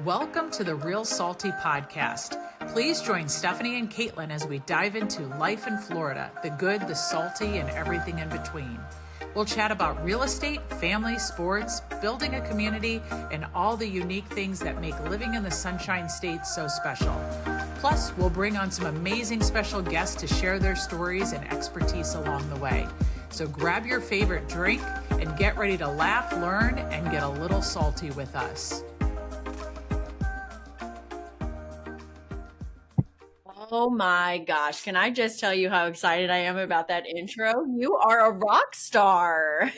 Welcome to the Real Salty Podcast. Please join Stephanie and Caitlin as we dive into life in Florida, the good, the salty, and everything in between. We'll chat about real estate, family, sports, building a community, and all the unique things that make living in the Sunshine State so special. Plus, we'll bring on some amazing special guests to share their stories and expertise along the way. So grab your favorite drink and get ready to laugh, learn, and get a little salty with us. Oh my gosh, can I just tell you how excited I am about that intro? You are a rock star.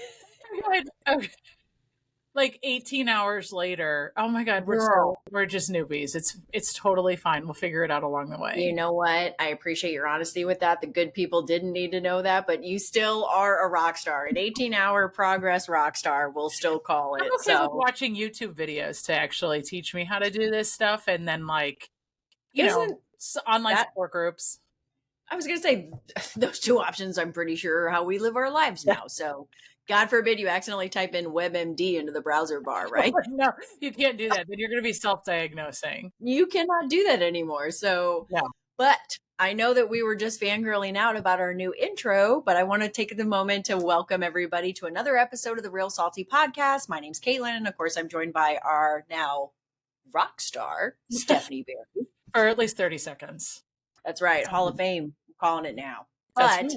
Like 18 hours later. Oh my God, we're just newbies. It's totally fine. We'll figure it out along the way. You know what? I appreciate your honesty with that. The good people didn't need to know that, but you still are a rock star. An 18-hour progress rock star, we'll still call it. I'm okay with watching YouTube videos to actually teach me how to do this stuff, and then online support groups. I was going to say those two options, I'm pretty sure, are how we live our lives now. So God forbid you accidentally type in WebMD into the browser bar, right? No, you can't do that. Then you're going to be self-diagnosing. You cannot do that anymore. So, no. But I know that we were just fangirling out about our new intro, but I want to take the moment to welcome everybody to another episode of the Real Salty Podcast. My name's Caitlin. Of course, I'm joined by our now rock star, Stephanie Beaird. For at least 30 seconds. That's right. Hall of Fame. I'm calling it now. But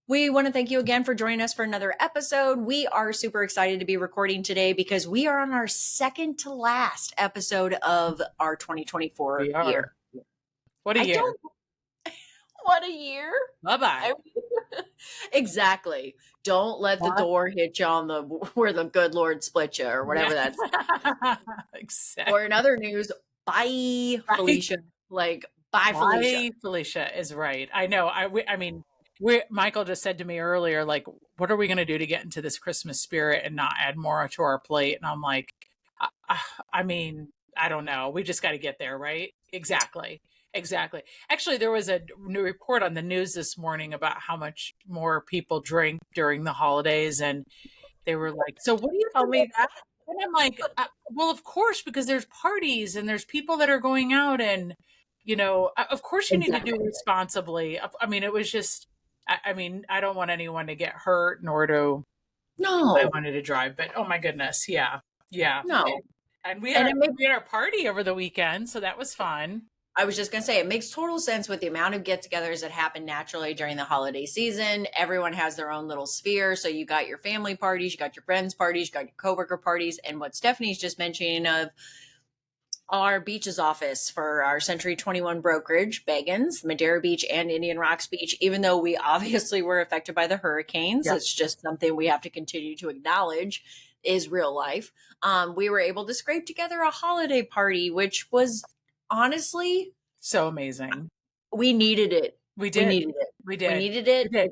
we want to thank you again for joining us for another episode. We are super excited to be recording today because we are on our second to last episode of our 2024 year. What a year. What a year. Bye-bye. Exactly. Don't let the door hit you on where the good Lord split you or whatever that's. Exactly. Or in other news, bye, Felicia. Bye, Felicia. Felicia is right. I know. Michael just said to me earlier, what are we going to do to get into this Christmas spirit and not add more to our plate? And I'm like, I don't know. We just got to get there, right? Exactly. Actually, there was a new report on the news this morning about how much more people drink during the holidays. And they were like, so what do you tell me that? And I'm like, well, of course, because there's parties and there's people that are going out and, of course you need to do responsibly. It was just, I don't want anyone to get hurt nor to, I wanted to drive, but oh my goodness. Yeah. No. And we had our party over the weekend. So that was fun. I was just going to say, it makes total sense with the amount of get-togethers that happen naturally during the holiday season. Everyone has their own little sphere. So you got your family parties, you got your friends parties, you got your coworker parties. And what Stephanie's just mentioning of our beaches office for our Century 21 brokerage, Bagans, Madeira Beach and Indian Rocks Beach, even though we obviously were affected by the hurricanes, It's just something we have to continue to acknowledge is real life. We were able to scrape together a holiday party, which was honestly so amazing. We needed it. We needed it.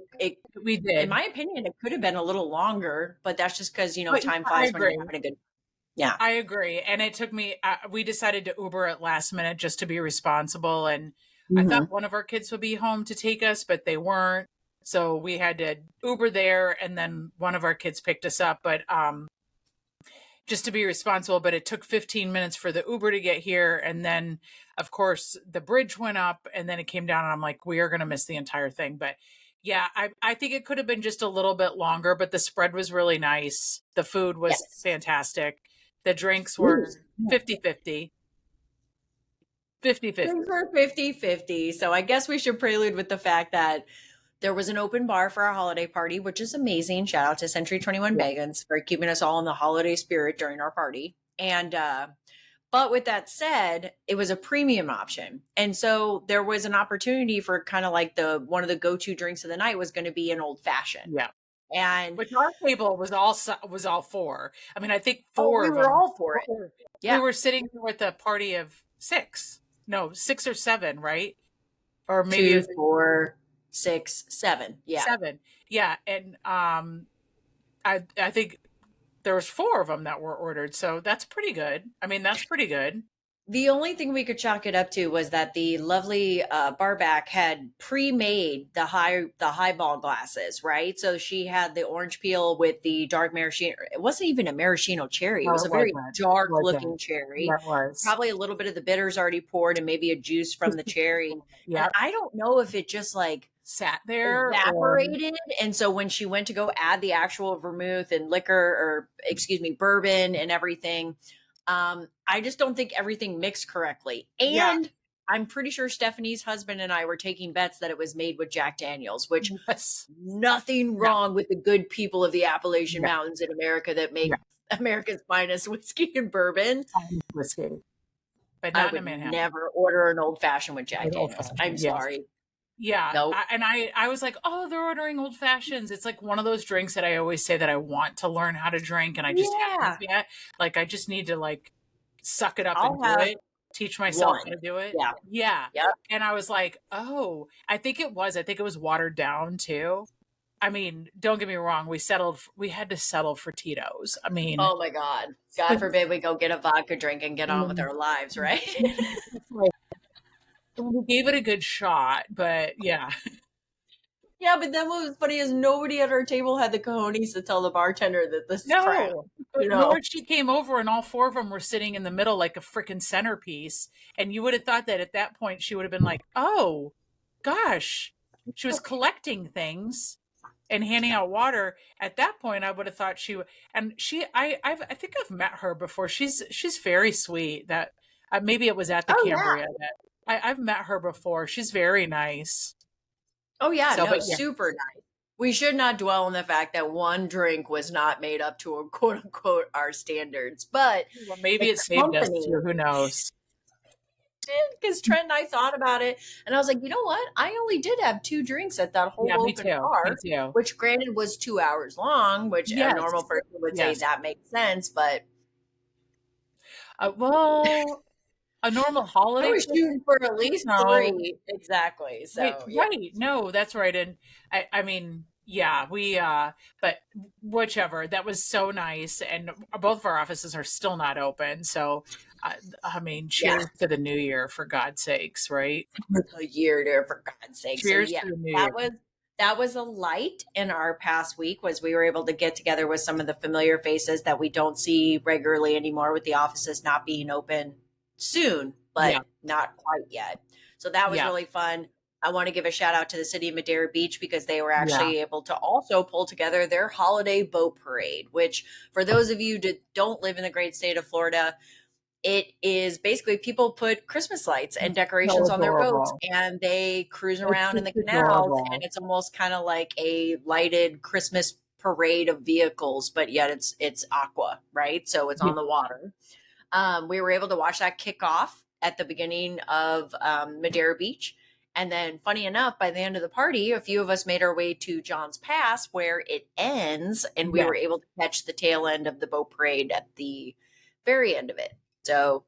We did. In my opinion, it could have been a little longer, but that's just because, time flies when you're having a good. Yeah, I agree. And it took me, we decided to Uber at last minute just to be responsible. And I thought one of our kids would be home to take us, but they weren't. So we had to Uber there. And then one of our kids picked us up, but just to be responsible. But it took 15 minutes for the Uber to get here. And then, of course, the bridge went up and then it came down. And I'm like, we are going to miss the entire thing. But yeah, I think it could have been just a little bit longer, but the spread was really nice. The food was fantastic. The drinks were 50-50. 50-50. Drinks were 50-50. So I guess we should prelude with the fact that there was an open bar for our holiday party, which is amazing. Shout out to Century 21 Bagans for keeping us all in the holiday spirit during our party. And, but with that said, it was a premium option. And so there was an opportunity for kind of like one of the go-to drinks of the night was going to be an old fashioned. Yeah. And which our table was all four. I think four. We were all for it. Yeah. We were sitting with a party of 6 or 7, right? Or maybe 2, 4, 6, 7. Yeah. 7. Yeah. And I think there was 4 of them that were ordered. So that's pretty good. That's pretty good. The only thing we could chalk it up to was that the lovely barback had pre-made the highball glasses, right? So she had the orange peel with the dark maraschino. It wasn't even a maraschino cherry; it No, was it a very wasn't. It dark wasn't. looking cherry. That was. Probably a little bit of the bitters already poured, and maybe a juice from the cherry. And Yep. I don't know if it just like Sat there or evaporated. And so when she went to go add the actual vermouth and liquor, or excuse me, bourbon and everything, I just don't think everything mixed correctly. yeah. And I'm pretty sure Stephanie's husband and I were taking bets that it was made with Jack Daniels, which Yes. nothing No. wrong with the good people of the Appalachian Yeah. Mountains in America that Yeah. make America's finest whiskey and bourbon. Whiskey, but I not in a would Manhattan. never order an old fashioned with Jack An old Daniels. I'm fashioned, yes. sorry. Yeah, No. I was like, "Oh, they're ordering old fashions." It's like one of those drinks that I always say that I want to learn how to drink, and I just haven't Yeah. yet. Like, I just need to, like, suck it up and I'll do have it, teach myself how one. to do it. Yeah. Yeah, Yep. and I was like, "Oh," I think it was watered down too. I mean, don't get me wrong, we had to settle for Tito's. I mean, Oh my God. God forbid we go get a vodka drink and get on with our lives, right? it's like, we gave it a good shot, but yeah. Yeah, but then what was funny is nobody at our table had the cojones to tell the bartender that this is crap. No, You but know? nor she came over and all four of them were sitting in the middle like a freaking centerpiece. And you would have thought that at that point she would have been like, oh, gosh, she was collecting things and handing out water. At that point, I would have thought she would. And I think I've met her before. She's very sweet. That maybe it was at the Oh yeah. Cambria that I've met her before. She's very nice. Oh yeah, So, no, but yeah, super nice. We should not dwell on the fact that one drink was not made up to a quote unquote our standards, but well, maybe the it saved us company too. Who knows? did, because Trent and I thought about it, and I was like, you know what? I only did have two drinks at that Yeah, whole me open too. Me bar, too. which granted was 2 hours long, which a Yes. normal person would say Yes. that makes sense, but Well, a normal I holiday was shooting for at least no. three. Exactly. Right, So yeah. right. No, that's right. And I mean, yeah, but whichever. That was so nice. And both of our offices are still not open. So, I mean, Yeah. cheers to the new year for God's sakes, right? A year there, for God's sake. So Cheers yeah, to the new that year. was that was a light in our past week, was we were able to get together with some of the familiar faces that we don't see regularly anymore, with the offices not being open soon, Yeah. but not quite yet. So that was Yeah. really fun. I want to give a shout out to the city of Madeira Beach, because they were Yeah. actually able to also pull together their holiday boat parade, which, for those of you that don't live in the great state of Florida, it is basically people put Christmas lights and So decorations on their boats, adorable. and they cruise It's around in just the canals, and adorable. it's almost kind of like a lighted Christmas parade of vehicles, but yet it's aqua, right? So it's Yeah. on the water. We were able to watch that kick off at the beginning of Madeira Beach. And then, funny enough, by the end of the party, a few of us made our way to John's Pass, where it ends, and we Yeah. were able to catch the tail end of the boat parade at the very end of it. So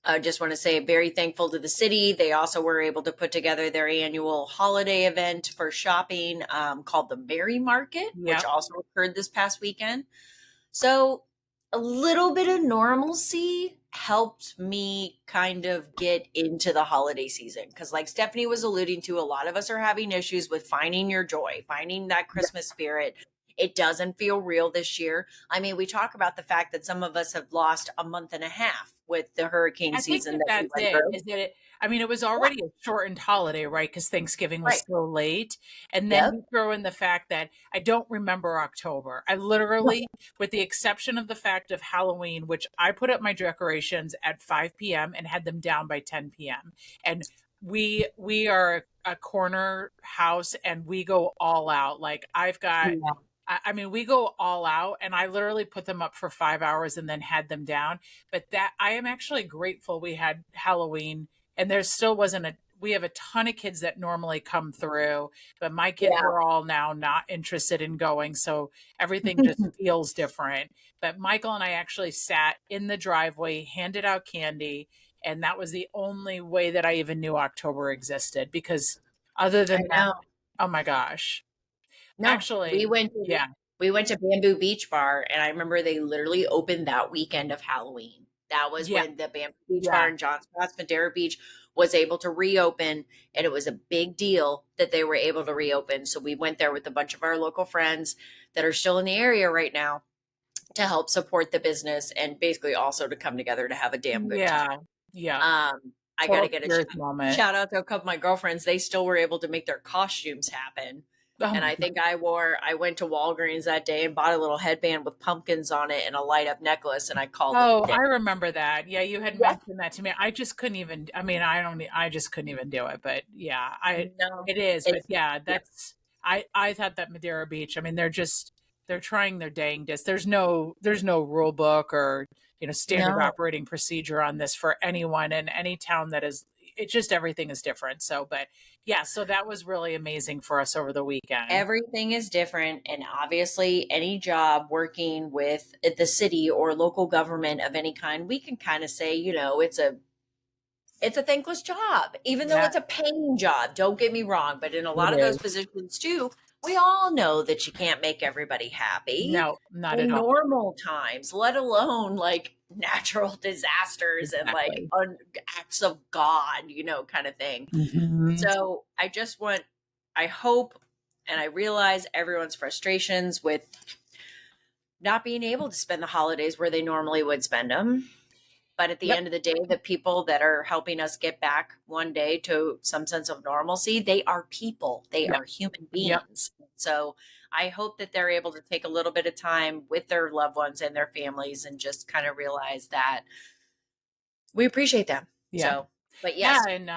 I just want to say, very thankful to the city. They also were able to put together their annual holiday event for shopping, called the Merry Market, which Yep. also occurred this past weekend. So a little bit of normalcy helped me kind of get into the holiday season, because, like Stephanie was alluding to, a lot of us are having issues with finding your joy, finding that Christmas spirit. It doesn't feel real this year. I mean, we talk about the fact that some of us have lost a month and a half with the hurricane I think season that that we that's went it. through. Is that it? I mean, it was Yeah, already a shortened holiday, right? Because Thanksgiving was right. so late. And then Yep. you throw in the fact that I don't remember October. I literally, with the exception of the fact of Halloween, which I put up my decorations at 5 p.m. and had them down by 10 p.m. And we are a corner house and we go all out. Like I've got Yeah. I mean, we go all out, and I literally put them up for 5 hours and then had them down. But that I am actually grateful we had Halloween, and there still wasn't a. We have a ton of kids that normally come through, but my kids Yeah. are all now not interested in going, so everything just feels different. But Michael and I actually sat in the driveway, handed out candy, and that was the only way that I even knew October existed. Because other I than that, know. oh my gosh, No, actually, yeah. we went to Bamboo Beach Bar, and I remember they literally opened that weekend of Halloween. That was Yeah. when the Banff Beach Bar Yeah. in John Scott's Madeira Beach was able to reopen, and it was a big deal that they were able to reopen. So we went there with a bunch of our local friends that are still in the area right now to help support the business and basically also to come together to have a damn good time. Yeah. Yeah. I got to Total get a spirit moment. shout out to a couple of my girlfriends. They still were able to make their costumes happen. Oh And my I God. think I went to Walgreens that day and bought a little headband with pumpkins on it and a light up necklace, and I called it a Oh, day. I remember that. Yeah, you had Yeah. mentioned that to me. I just couldn't even, I mean, I just couldn't even do it. But yeah, No, it is. But it's, yeah, yeah, I thought that Madeira Beach, I mean, they're trying their dangest. There's no rule book or, standard no. operating procedure on this for anyone in any town that is, it just everything is different. So, but yeah, so that was really amazing for us over the weekend. Everything is different. And obviously, any job working with the city or local government of any kind, we can kind of say, it's a thankless job, even though Yeah, it's a paying job. Don't get me wrong. But in a it lot of those is. positions, too, we all know that you can't make everybody happy No, not at in all. normal times, let alone like natural disasters and like Exactly. acts of God, kind of thing. Mhm. So I hope, and I realize everyone's frustrations with not being able to spend the holidays where they normally would spend them. But at the Yep. end of the day, the people that are helping us get back one day to some sense of normalcy, they are people, they Yep. are human Yep. beings. So I hope that they're able to take a little bit of time with their loved ones and their families and just kind of realize that we appreciate them. Yeah. So, but Yeah, yes. and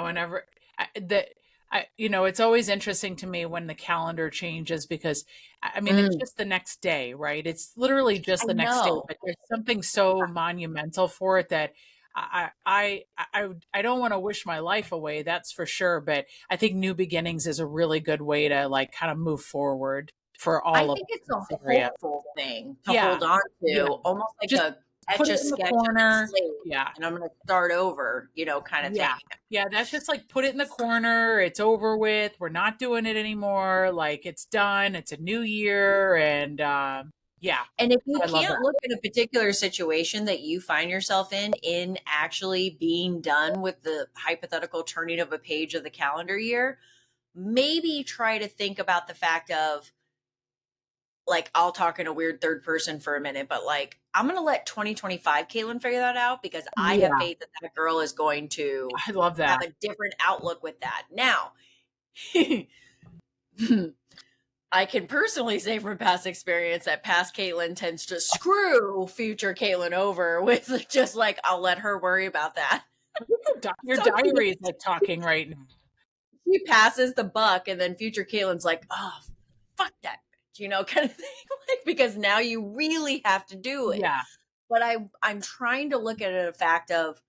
whenever it's always interesting to me when the calendar changes because I mean it's Mm, just the next day, right? It's literally just I the next day, know. but there's something so monumental for it that I don't want to wish my life away, that's for sure. But I think new beginnings is a really good way to like kind of move forward for I all of think us it's in a this area. hopeful thing to Yeah, hold on yeah. to, almost like Just a put etch it a in the sketch on a corner. slate, Yeah. and I'm going to start over, kind of thing. Yeah. Yeah, that's just like put it in the corner. It's over with. We're not doing it anymore. Like it's done. It's a new year and yeah. And if you I love can't that. look at a particular situation that you find yourself in actually being done with the hypothetical turning of a page of the calendar year, maybe try to think about the fact of, like, I'll talk in a weird third person for a minute, but like, I'm going to let 2025 Caitlin figure that out because I have Yeah. faith that that girl is going to I love have that. a different outlook with that. Now, I can personally say from past experience that past Caitlin tends to screw future Caitlin over with just like, I'll let her worry about that. Your So diary is like talking right now. she passes the buck, and then future Caitlin's like, oh, fuck that bitch, kind of thing. Like, because now you really have to do it. Yeah. But I'm trying to look at it a fact of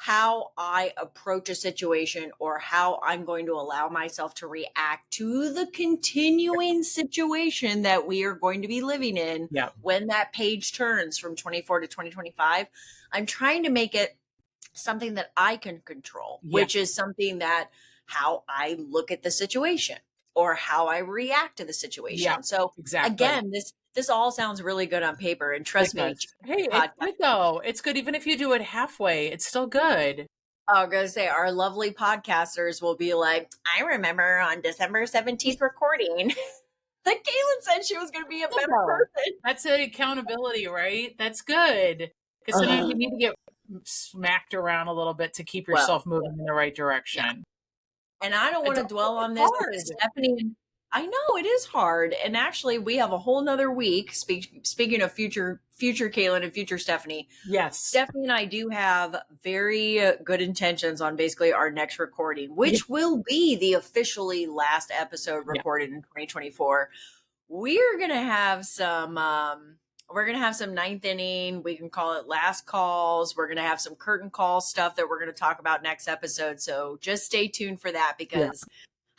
how I approach a situation or how I'm going to allow myself to react to the continuing situation that we are going to be living in Yeah. when that page turns from 24 to 2025. I'm trying to make it something that I can control, Yeah. which is something that how I look at the situation or how I react to the Yeah. situation. So Exactly. again, this all sounds really good on paper, and It trust me, does. Hey, it's podcast. good though. It's good even if you do it halfway. It's still good. I was gonna say our lovely podcasters will be like, I remember on December 17th recording that Caitlin said she was gonna be a Good better though. person. That's an accountability, right? That's good. Because sometimes Ugh. you need to get smacked around a little bit to keep Well, yourself moving in the right yeah. direction. And I don't want It's to dwell on this because hard. Stephanie, I know it is hard. And actually, we have a whole nother week. Speaking of future Caitlin and future Stephanie, Yes. Stephanie and I do have very good intentions on basically our next recording, Yeah. which will be the officially last episode Yeah. recorded in 2024. We're gonna have some we're gonna have some ninth inning, we can call it last calls. We're gonna have some curtain call stuff that we're gonna talk about next episode. So just stay tuned for that Yeah. because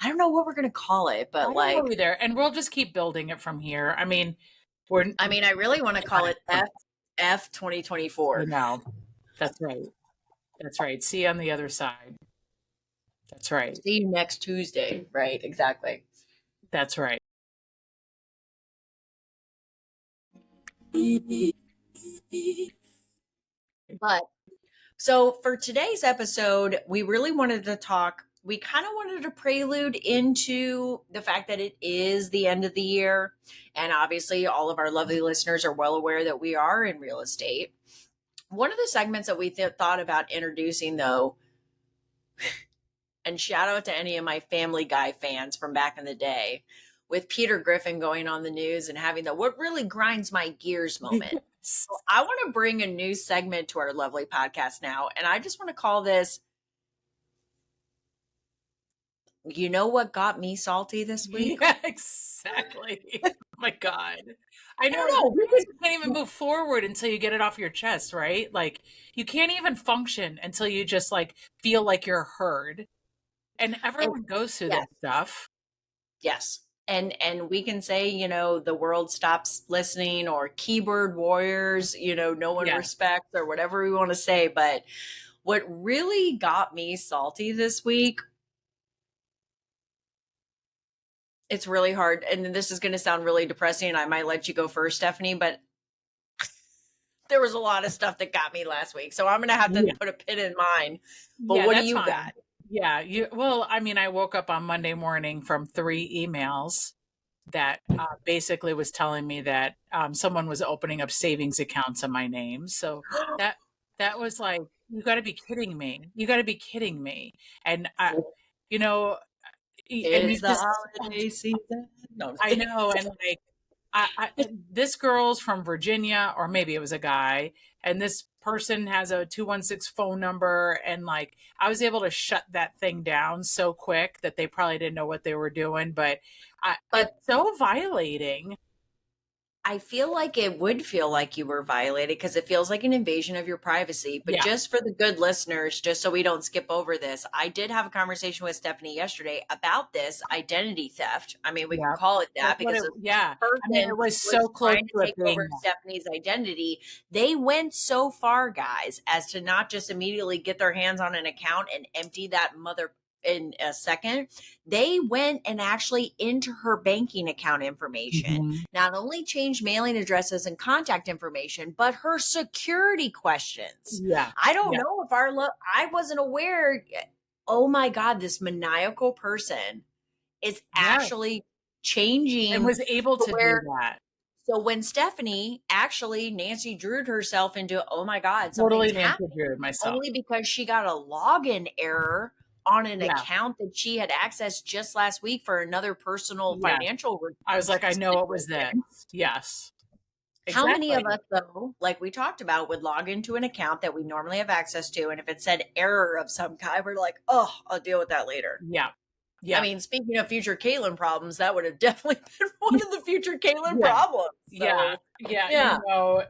I don't know what we're gonna call it, I but don't know like, either. And we'll just keep building it from here. I mean, we're I mean, I really want to call it I FF 2024. know. That's right. That's right. See you on the other side. That's right. See you next Tuesday. Right, exactly. That's right. But so for today's episode, we really wanted to talk. We kind of wanted to prelude into the fact that it is the end of the year. And obviously, all of our lovely listeners are well aware that we are in real estate. One of the segments that we thought about introducing, though, and shout out to any of my Family Guy fans from back in the day, with Peter Griffin going on the news and having the what really grinds my gears moment. So I want to bring a new segment to our lovely podcast now. And I just want to call this, you know what got me salty this week? Yeah, exactly. Oh my God. I I know. don't know. Sometimes you can't even move forward until you get it off your chest, right? Like you can't even function until you just like feel like you're heard. And And everyone goes through yes, that stuff. yes. And we can say, the world stops listening or keyboard warriors, no one Yeah. respects or whatever we want to say. But what really got me salty this week, it's really hard. And this is going to sound really depressing. And I might let you go first, Stephanie, but there was a lot of stuff that got me last week. So I'm going to have to Yeah. put a pin in mine. But Yeah, what do that's you fine. got? Yeah, well, I mean, I woke up on Monday morning from 3 emails that basically was telling me that someone was opening up savings accounts in my name. So that that was like, you got to be kidding me. You got to be kidding me. And you know, and you It's the just, holiday season. No, I'm I kidding. know, and like, this girl's from Virginia, or maybe it was a guy, and this person has a 216 phone number, and like, I was able to shut that thing down so quick that they probably didn't know what they were doing, but it's But so violating. I feel like it would feel like you were violated because it feels like an invasion of your privacy. But Yeah, just for the good listeners, just so we don't skip over this, I did have a conversation with Stephanie yesterday about this identity theft. I mean, we can yeah, call it that's that what because it. this Yeah, I mean, person it was was so close trying to to it take being over that. Stephanie's identity. They went so far, guys, as to not just immediately get their hands on an account and empty that mother in a second. They went and actually into her banking account information, Mhm. not only changed mailing addresses and contact information, but her security questions. Yeah, I don't yeah, know if I wasn't aware. Oh my God, this maniacal person is yeah, actually and changing was able to to do where. that. So when Stephanie actually Nancy drewed herself into, oh my God, something's Totally Nancy happening, Drew myself. only because she got a login error on an Yeah, account that she had accessed just last week for another personal yeah. financial I was like, I know it was this. situation. Yes, How many of exactly. us, though, like we talked about, would log into an account that we normally have access to, and if it said error of some kind, we're like, oh, I'll deal with that later. Yeah, I yeah. mean, speaking of future Caitlin problems, that would have definitely been one of the future Caitlin Yeah. problems. Yeah. So, Yeah. yeah.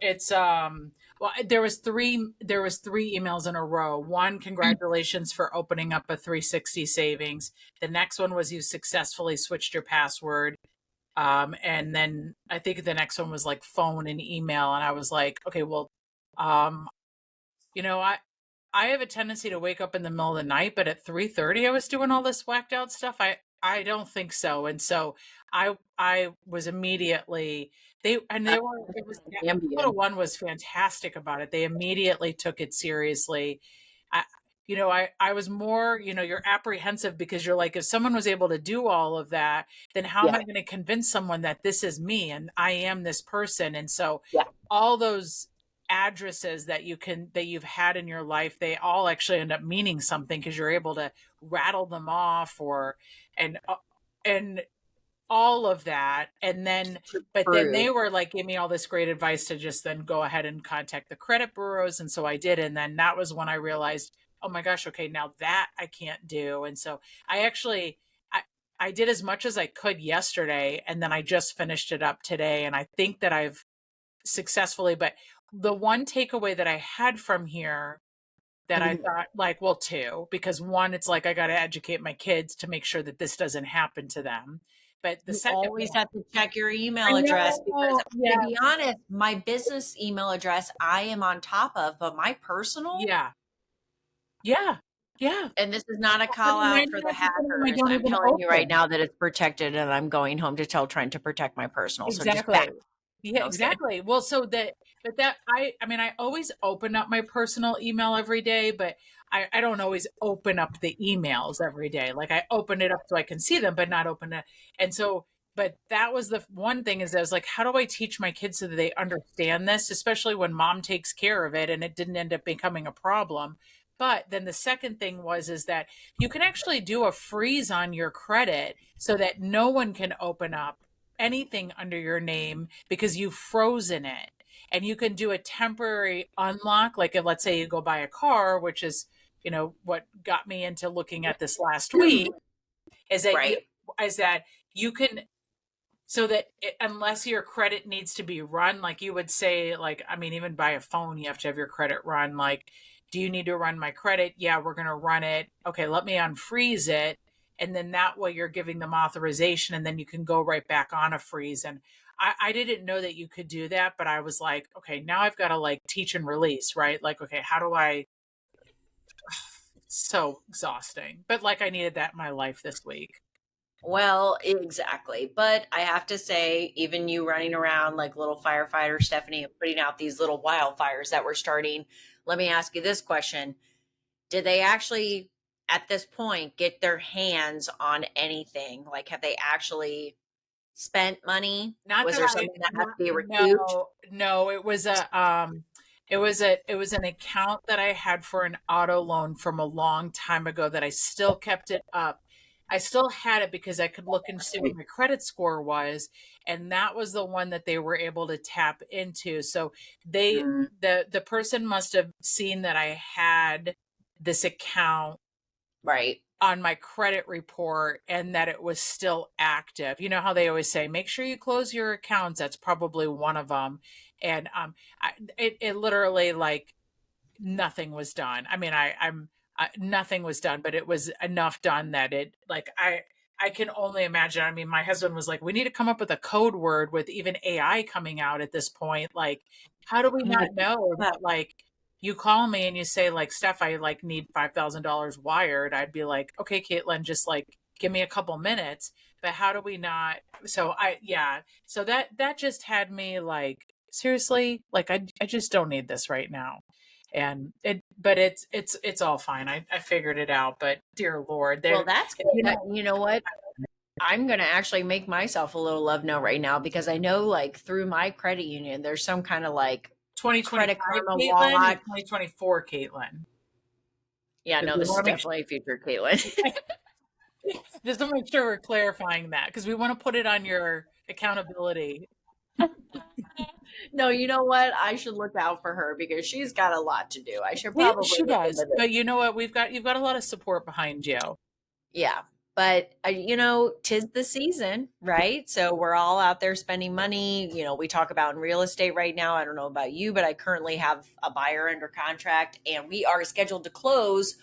It's well, there was three emails in a row. One, congratulations for opening up a 360 savings. The next one was you successfully switched your password. And then I think the next one was like phone and email. And I was like, okay, well, um, you know, I have a tendency to wake up in the middle of the night, but at 3:30 I was doing all this whacked out stuff. I don't think so. And so I was immediately they were it was Capital Ambien. One was fantastic about it. They immediately took it seriously. I I was more, you're apprehensive because you're like, if someone was able to do all of that, then how am Yeah. I going to convince someone that this is me and I am this person? And so Yeah. all those addresses that you've had in your life, they all actually end up meaning something because you're able to rattle them off and all of that. And then To but then prove. they were like, gave me all this great advice to just then go ahead and contact the credit bureaus, and so I did. And then that was when I realized, oh my gosh, okay, now that I can't do. And so I actually i I did as much as I could yesterday, and then I just finished it up today, and I think that I've successfully. But the one takeaway that I had from here that I thought, like, well, two, because one, it's like I got to educate my kids to make sure that this doesn't happen to them. But the You second always one, have to check your I email address because know, I'm yeah, going to be honest, my business email address I am on top of, but my personal, yeah, yeah, yeah. and this is not a I call mean, out for the 99% of them I hackers. don't I'm even telling you right open. now that it's protected, and I'm going home to tell trying to protect my personal. So just Exactly. back. Yeah, No, I'm just kidding. exactly. Well, so that, but that I mean, I always open up my personal email every day, but I don't always open up the emails every day. Like I open it up so I can see them, but not open it. And so, but that was the one thing is I was like, how do I teach my kids so that they understand this, especially when mom takes care of it and it didn't end up becoming a problem. But then the second thing was is that you can actually do a freeze on your credit so that no one can open up anything under your name because you've frozen it. And you can do a temporary unlock, like if let's say you go buy a car, which is, what got me into looking at this last week, is that you Right. is that you can, so that unless your credit needs to be run, like you would say, like, I mean, even by a phone, you have to have your credit run. Like, do you need to run my credit? Yeah, we're going to run it. Okay, let me unfreeze it. And then that way you're giving them authorization and then you can go right back on a freeze. And I didn't know that you could do that, but I was like, okay, now I've got to like teach and release, right? Like, okay, how do I, so exhausting, but like I needed that in my life this week. Well, exactly. But I have to say, even you running around like little firefighter, Stephanie, and putting out these little wildfires that we're starting, let me ask you this question. Did they actually, at this point, get their hands on anything? Like, have they actually spent money? Not Was that there I, something that had to not, be recouped? no, it was an account that I had for an auto loan from a long time ago that I still kept it up. I still had it because I could look and see what my credit score was, and that was the one that they were able to tap into. So they, Mm, the person must have seen that I had this account right. on my credit report and that it was still active. You know how they always say, make sure you close your accounts. That's probably one of them. And it literally like nothing was done. I mean, nothing was done, but it was enough done that it like I can only imagine. I mean, my husband was like, we need to come up with a code word with even AI coming out at this point. Like, how do we I'm like, not know "Yeah." that like you call me and you say like, Steph, I like need $5,000 wired. I'd be like, okay, Caitlin, just like give me a couple minutes. But how do we not? So yeah. So that just had me like, seriously, like I just don't need this right now. And but it's all fine. I figured it out, but dear Lord, Well, there, that's good. You know what? I'm going to actually make myself a little love note right now because I know, like, through my credit union, there's some kind of like Credit 2025 Karma Caitlin or watch. 2024 Caitlin? Yeah, Because no, we this is want to make definitely future Caitlin. just to make sure we're clarifying that because we want to put it on your accountability. No, you know what? I should look out for her because she's got a lot to do. I should Yeah, probably she look does. into this. But you know what? You've got a lot of support behind you. Yeah. But, tis the season, right? So we're all out there spending money. We talk about in real estate right now. I don't know about you, but I currently have a buyer under contract and we are scheduled to close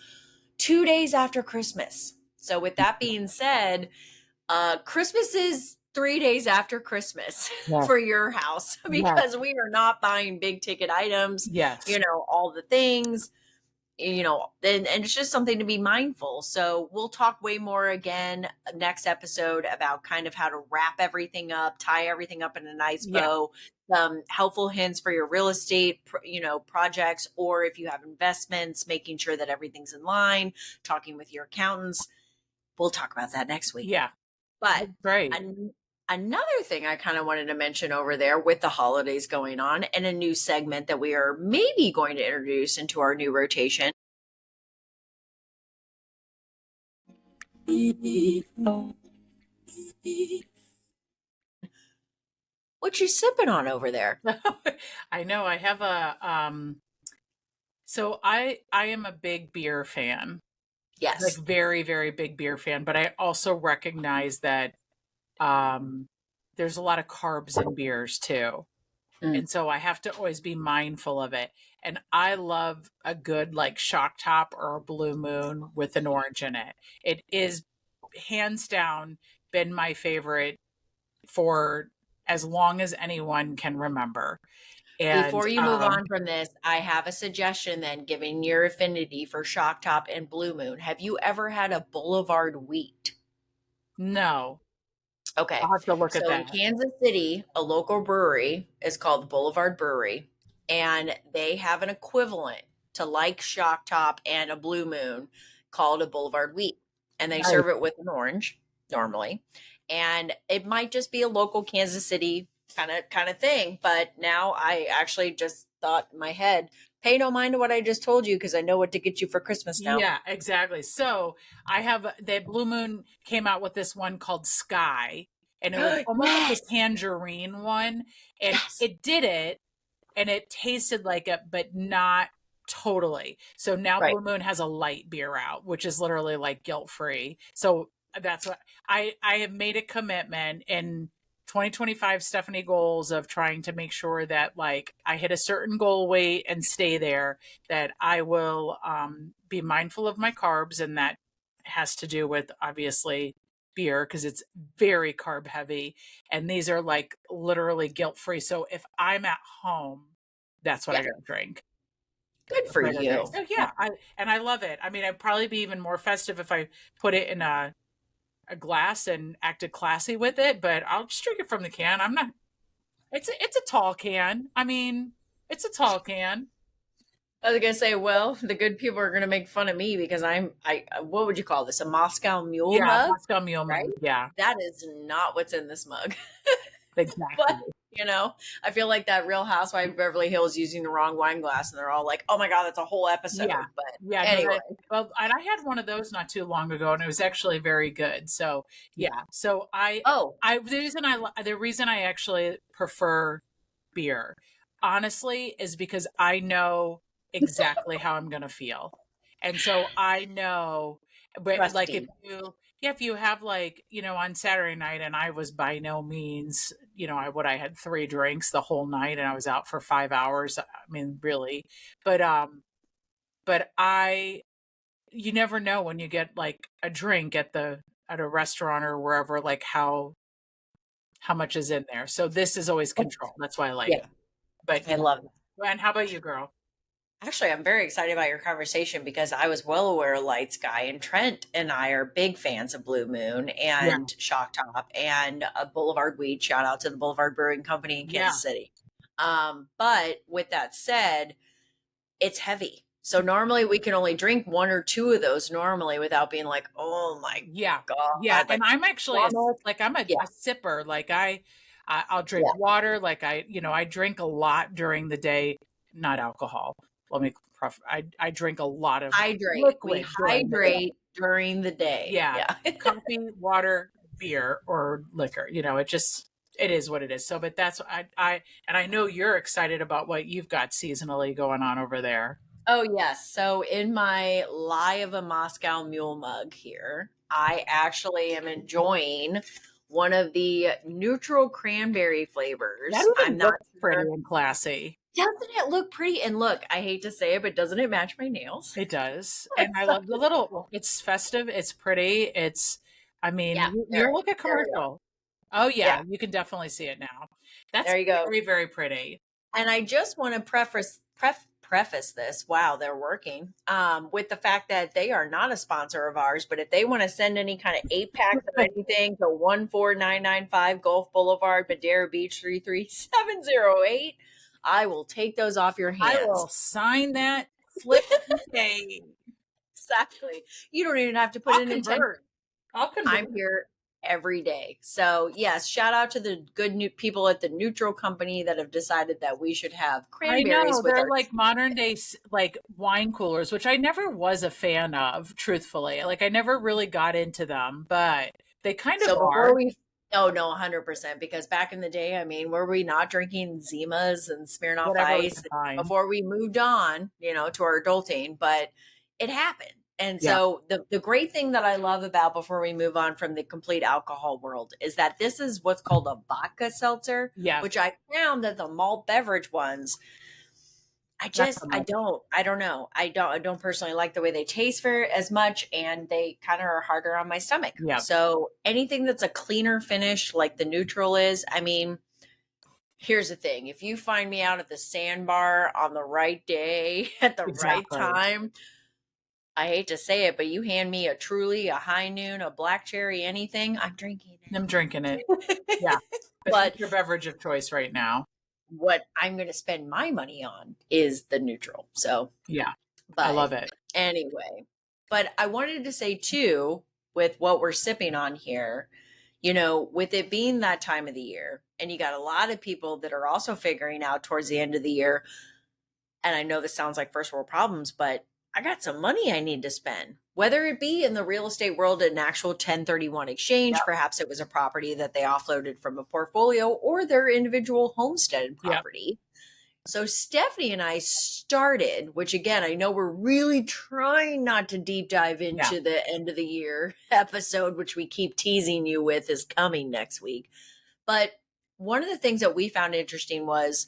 2 days after Christmas. So, with that being said, Christmas is 3 days after Christmas Yes. for your house Yes. because we are not buying big ticket items, Yes. all the things, and it's just something to be mindful. So we'll talk way more again next episode about kind of how to wrap everything up, tie everything up in a nice Yeah. bow, helpful hints for your real estate, projects, or if you have investments, making sure that everything's in line, talking with your accountants. We'll talk about that next week. Yeah. But That's great. another thing I kind of wanted to mention over there with the holidays going on and a new segment that we are maybe going to introduce into our new rotation. What you sipping on over there? I know I have so I am a big beer fan. Like Yes. very, very big beer fan, but I also recognize that um there's a lot of carbs in beers too. Mm. And so I have to always be mindful of it. And I love a good like shock top or a blue moon with an orange in it. It is hands down been my favorite for as long as anyone can remember. And Before you move on from this, I have a suggestion then, given your affinity for Shock Top and Blue Moon. Have you ever had a Boulevard Wheat? no. Okay. I'll have to look at So in that. Kansas City, a local brewery is called the Boulevard Brewery, and they have an equivalent to like Shock Top and a Blue Moon called a Boulevard Wheat. And they Nice. serve it with an orange normally. And it might just be a local Kansas City kind of thing, but now I actually just thought in my head, pay no mind to what I just told you because I know what to get you for Christmas now. Yeah, exactly. So I have the Blue Moon came out with this one called Sky, and it was almost like Yes. a tangerine one, and Yes. it did it, and it tasted like it, but not totally. So now Right. Blue Moon has a light beer out, which is literally like guilt free. So that's what I have made a commitment in 2025 Stephanie goals of trying to make sure that like I hit a certain goal weight and stay there, that I will be mindful of my carbs, and that has to do with obviously beer because it's very carb heavy, and these are like literally guilt free. So if I'm at home, that's what I Yeah. gotta drink. Good That's for what I gotta drink. you. So Yeah. yeah, I love it. I mean, I'd probably be even more festive if I put it in a glass and acted classy with it, but I'll just drink it from the can. I'm not. It's a tall can. I mean, it's a tall can. I was gonna say, well, the good people are gonna make fun of me because I what would you call this? A Moscow Mule Yeah, mug, Moscow Mule right? mug. Yeah, That is not what's in this mug. But exactly. I feel like that Real Housewife of Beverly Hills using the wrong wine glass, and they're all like, "Oh my god, that's a whole Yeah. episode." But Yeah, no, anyway, well, and I had one of those not too long ago, and it was actually very good. So, yeah. yeah. So Oh, the reason I actually prefer beer, honestly, is because I know exactly how I'm gonna feel. And so I know, but like trusting. if you have like, on Saturday night, and I was by no means, I had 3 drinks the whole night and I was out for 5 hours. I mean, really. But but you never know when you get like a drink at a restaurant or wherever, like how much is in there. So this is always control. That's why I like Yeah, it. But I yeah. love it. And how about you, girl? Actually, I'm very excited about your conversation because I was well aware of Light Sky, and Trent and I are big fans of Blue Moon Yeah. and Shock Top and Boulevard Weed. Shout out to the Boulevard Brewing Company in Yeah. Kansas City. But with that said, it's heavy. So normally we can only drink one or two of those normally without being like, oh my Yeah. Yeah. God, And like I'm actually stomach. I'm Yeah, a sipper. Like I'll drink yeah. water. Like I drink a lot during the day, not alcohol. Let me, I drink a lot of Hydrate. We liquid during the day. hydrate during the day. Yeah, Yeah. coffee, water, beer, or liquor. It is what it is. So, but that's and I know you're excited about what you've got seasonally going on over there. Oh, yes. So in my Lie of a Moscow Mule mug here, I actually am enjoying one of the neutral cranberry That flavors. I'm even not looks pretty sure. and classy. Doesn't it look pretty? And look, I hate to say it, but doesn't it match my nails? It does, and I So love the little. It's festive. It's pretty. I mean, yeah, you look at there we go. commercial. Oh yeah, Yeah, you can definitely see it now. That's there you go. very, very pretty. And I just want to preface this. Wow, they're working with the fact that they are not a sponsor of ours. But if they want to send any kind of 8 packs of anything to 14995 Gulf Boulevard, Madeira Beach 33708, I will take those off your I hands. will sign that. Flip the page. Exactly. You don't even have to put I'll in attention. convert. I'll convert. I'm here every day. So, yes, shout out to the good new people at the Neutral Company that have decided that we should have I cranberries know with they're our. like modern day like wine coolers, which I never was a fan of, truthfully. Like I never really got into them, but they kind of So before are. we, oh no, 100%. Because back in the day, I mean, were we not drinking Zimas and Smirnoff Whatever we Ice can find. before we moved on, to our adulting? But it happened. And Yeah. so the great thing that I love about before we move on from the complete alcohol world is that this is what's called a vodka seltzer, Yes. which I found that the malt beverage ones, Not so I much. don't know. I don't personally like the way they taste for as much, and they kind of are harder on my stomach. Yeah. So anything that's a cleaner finish like the neutral is, I mean, here's the thing. If you find me out at the sandbar on the right day at the right Exactly. time, I hate to say it, but you hand me a Truly, a High Noon, a Black Cherry, anything, I'm drinking I'm drinking it. it. Yeah. But But that's your beverage of choice right now. what I'm going to spend my money on is the neutral. So, Yeah. I but love it. anyway, but I wanted to say too, with what we're sipping on here, you know, with it being that time of the year, and you got a lot of people that are also figuring out towards the end of the year, and I know this sounds like first world problems, but I got some money I need to spend. Whether it be in the real estate world, an actual 1031 exchange, Yep. perhaps it was a property that they offloaded from a portfolio or their individual homestead Yep. property. So Stephanie and I started, which again, I know we're really trying not to deep dive Yeah. into the end of the year episode, which we keep teasing you with is coming next week. But one of the things that we found interesting was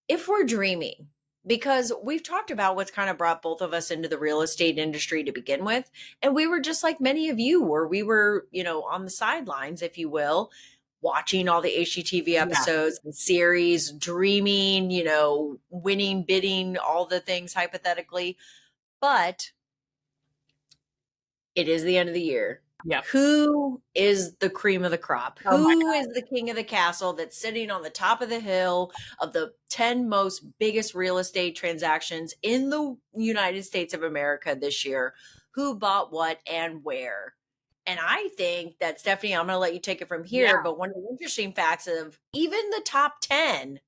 if we're dreaming, because we've talked about what's kind of brought both of us into the real estate industry to begin with. And we were just like many of you, where we were, you know, on the sidelines, if you will, watching all the HGTV Yeah. episodes and series, dreaming, you know, winning, bidding, all the things hypothetically. But it is the end of the year. Yep. Who is the cream of the crop? Oh my Who is the king of the castle that's sitting on the top of the hill of the 10 most biggest real estate transactions in the United States of America this year? Who bought what and where? And I think that, Stephanie, I'm going to let you take it from Yeah. here. But one of the interesting facts of even the top 10,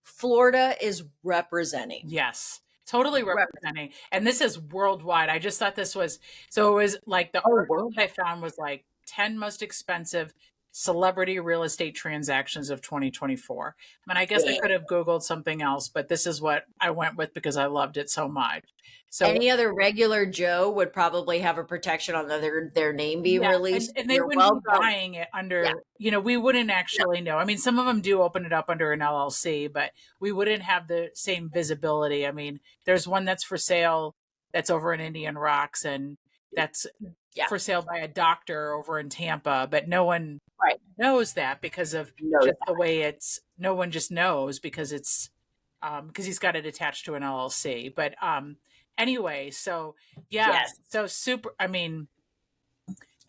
Florida is representing. Yes. Totally representing. And this is worldwide. I just thought this was so it was like the article that I found was like 10 most expensive celebrity real estate transactions of 2024. I mean, I guess I Yeah. could have Googled something else, but this is what I went with because I loved it so much. So Any other regular Joe would probably have a protection on their name being yeah, released. and they You're wouldn't be welcome. buying it under, Yeah. we wouldn't No. actually know. I mean, some of them do open it up under an LLC, but we wouldn't have the same visibility. I mean, there's one that's for sale that's over in Indian Rocks, and that's Yeah. for sale by a doctor over in Tampa, but no one Right. knows that because of Knows just the way no one just knows because it's because he's got it attached to an LLC. But anyway, so yeah, Yes. so super. I mean,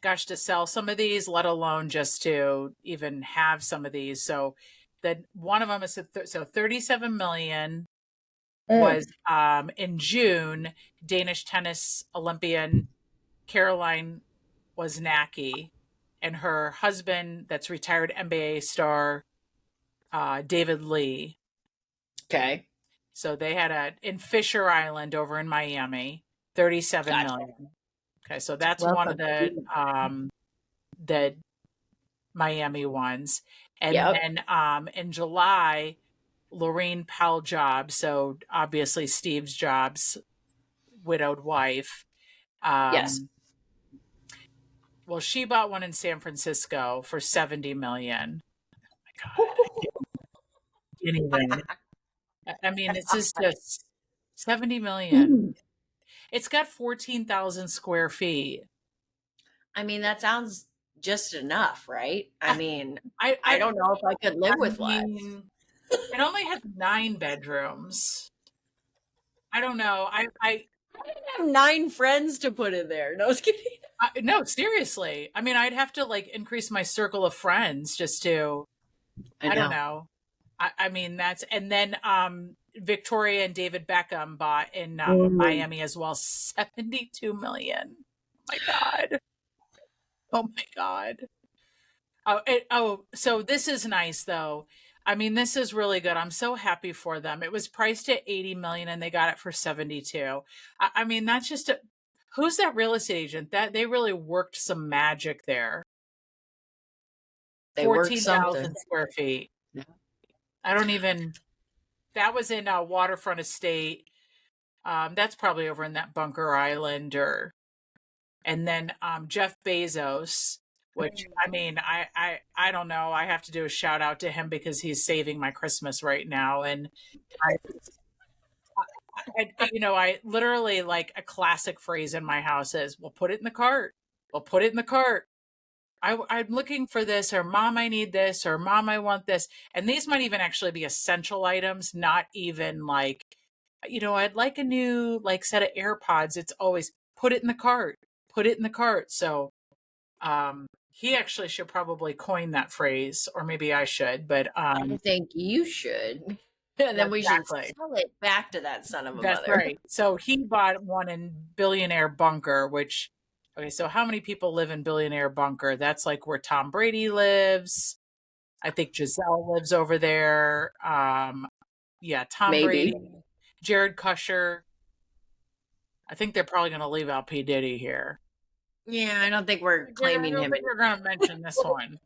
gosh, to sell some of these, let alone just to even have some of these. So that one of them is so 37 million was in June. Danish tennis Olympian Caroline Wozniacki and her husband, that's retired NBA star David Lee. Okay. So they had in Fisher Island over in Miami, 37 Gotcha. million. Okay, so that's one of Welcome. the Miami ones. And Yep. then in July, Lorraine Powell Jobs, so obviously Steve's Jobs' widowed wife. Yes. Well, she bought one in San Francisco for 70 million. Oh my God. I can't even. I mean, it's just 70 million. It's got 14,000 square feet. I mean, that sounds just enough, right? I mean, I I don't know if I could live with less. mean, it only has 9 bedrooms. I don't know. I didn't have 9 friends to put in there. No, I was kidding. No, seriously. I mean, I'd have to like increase my circle of friends just to, I don't know. I mean, and then Victoria and David Beckham bought in Miami as well, 72 million. Oh my God. Oh my God. So this is nice though. I mean, this is really good. I'm so happy for them. It was priced at 80 million and they got it for 72. I mean, that's just who's that real estate agent? That they really worked some magic there. They worked 14,000 something. square feet. Yeah. I don't even, that was in a waterfront estate. That's probably over in that Bunker Island and then Jeff Bezos, which I mean, I don't know. I have to do a shout out to him because he's saving my Christmas right now. And I literally like a classic phrase in my house is, "We'll put it in the cart. We'll put it in the cart. I'm looking for this, or Mom, I need this, or Mom, I want this." And these might even actually be essential items, not even like I'd like a new like set of AirPods. It's always put it in the cart, put it in the cart. So he actually should probably coin that phrase, or maybe I should, but I think you should. And yeah, then we should exactly. sell it back to that son of a That's mother. right. So he bought one in Billionaire Bunker, which, okay, so how many people live in Billionaire Bunker? That's like where Tom Brady lives. I think Giselle lives over there. Yeah, Tom Maybe. Brady, Jared Kusher. I think they're probably going to leave out P. Diddy here. Yeah, I don't think we're I claiming don't him think we're going to mention this anymore. one.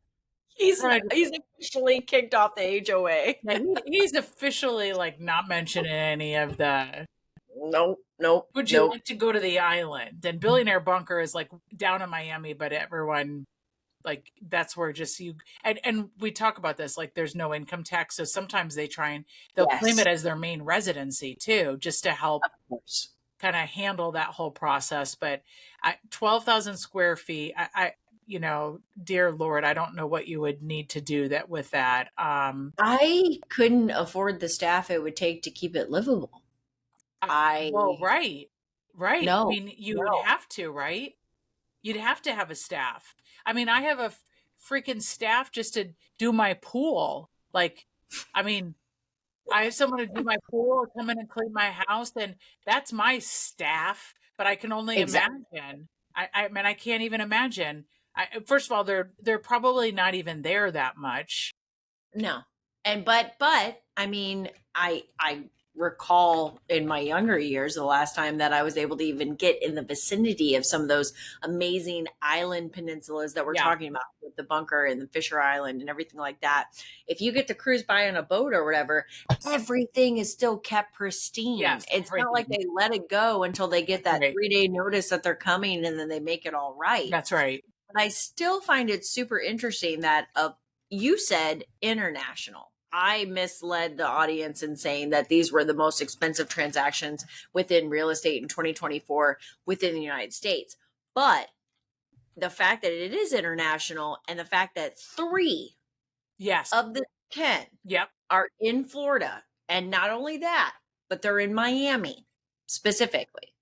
He's Right. he's officially kicked off the HOA. Yeah, he's officially like not mentioned in any of the. Nope, nope, Would you nope. like to go to the island? And Billionaire Bunker is like down in Miami, but everyone like that's where just you and we talk about this like there's no income tax, so sometimes they'll claim Yes, it as their main residency too, just to help of course. kind of handle that whole process. But 12,000 square feet, dear Lord, I don't know what you would need to do that with that. I couldn't afford the staff it would take to keep it livable. Well, I right, right. I no, mean, you would no. have to, right? You'd have to have a staff. I mean, I have a freaking staff just to do my pool. Like, I mean, I have someone to do my pool, come in and clean my house, and that's my staff. But I can only Exactly. imagine. I mean, I can't even imagine. First of all, they're probably not even there that much. No. And but I mean, I recall in my younger years the last time that I was able to even get in the vicinity of some of those amazing island peninsulas that we're Yeah. talking about with the bunker and the Fisher Island and everything like that. If you get to cruise by on a boat or whatever, everything is still kept pristine. Yes. It's not like Everything. they let it go until they get that Right. 3-day notice that they're coming and then they make it all right. That's right. But I still find it super interesting that you said international. I misled the audience in saying that these were the most expensive transactions within real estate in 2024 within the United States. But the fact that it is international and the fact that 3 Yes. of the 10 Yep. are in Florida, and not only that, but they're in Miami specifically,